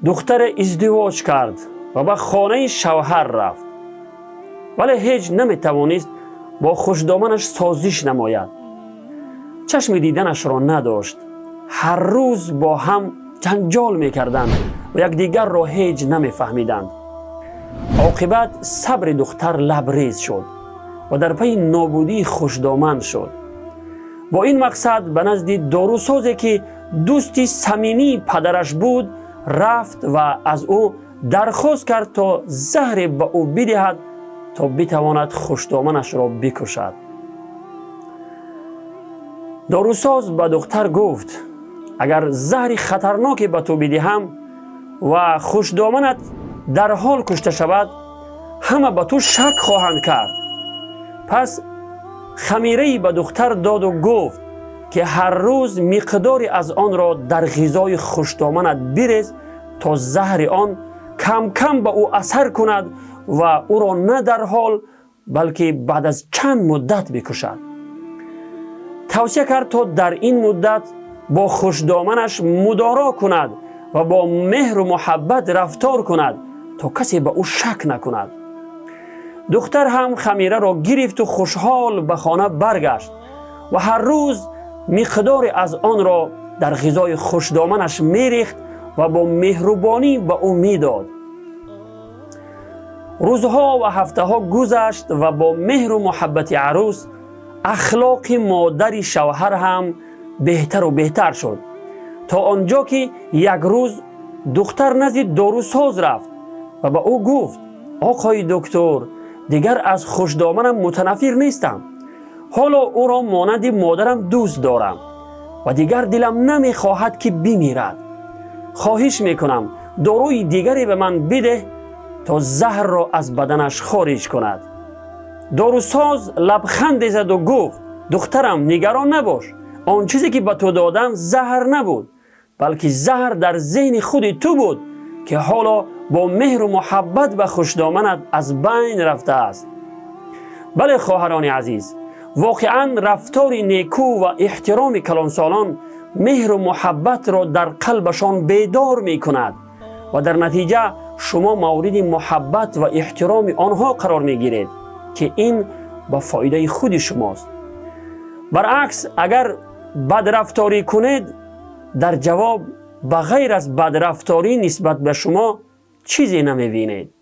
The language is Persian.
دختر ازدواج کرد و به خانه شوهر رفت، ولی هیچ نمیتوانست با خوشدامنش سازش نماید. چشم دیدنش را نداشت. هر روز با هم جنجال میکردند و یکدیگر را هیچ نمیفهمیدند. عاقبت صبر دختر لبریز شد و در پی نابودی خوشدامن شد. با این مقصد به نزد داروسازی که دوستی صمیمی پدرش بود رفت و از او درخواست کرد تا زهر به او بدهد تا بتواند خوشدامنش را بکشد. داروساز به دختر گفت اگر زهر خطرناکی به تو بدهم و خوشدامنت در حال کشته شود همه به تو شک خواهند کرد. پس خمیره‌ای به دختر داد و گفت که هر روز مقداری از آن را در غذای خوشدامنت بریز تا زهر آن کم کم به او اثر کند و او را نه در حال بلکه بعد از چند مدت بکشد. توصیه کرد تا در این مدت با خوشدامنش مدارا کند و با مهر و محبت رفتار کند تا کسی به او شک نکند. دختر هم خمیره را گرفت و خوشحال به خانه برگشت و هر روز مقداری از آن را در غذای خوشدامنش میریخت و با مهربانی به او میداد. روزها و هفته ها گذشت و با مهر و محبت عروس اخلاق مادر شوهر هم بهتر و بهتر شد تا آنجا که یک روز دختر نزد داروساز رفت و به او گفت آقای دکتر دیگر از خوشدامنم متنفر نیستم. حالا او را مانند مادرم دوست دارم و دیگر دلم نمیخواهد که بمیرد. خواهش میکنم داروی دیگری به من بده تا زهر را از بدنش خارج کند. داروساز لبخند زد و گفت دخترم نگران نباش، آن چیزی که به تو دادم زهر نبود بلکه زهر در ذهن خود تو بود که حالا با مهر و محبت به خوشدامنت از بین رفته است. بله خواهران عزیز، واقعا رفتار نیکو و احترام کلانسالان مهر و محبت را در قلبشان بیدار می کند و در نتیجه شما مورد محبت و احترام آنها قرار می گیرید که این با فایده خود شماست. برعکس اگر بدرفتاری کنید در جواب بغیر از بدرفتاری نسبت به شما چیزی نمی بینید.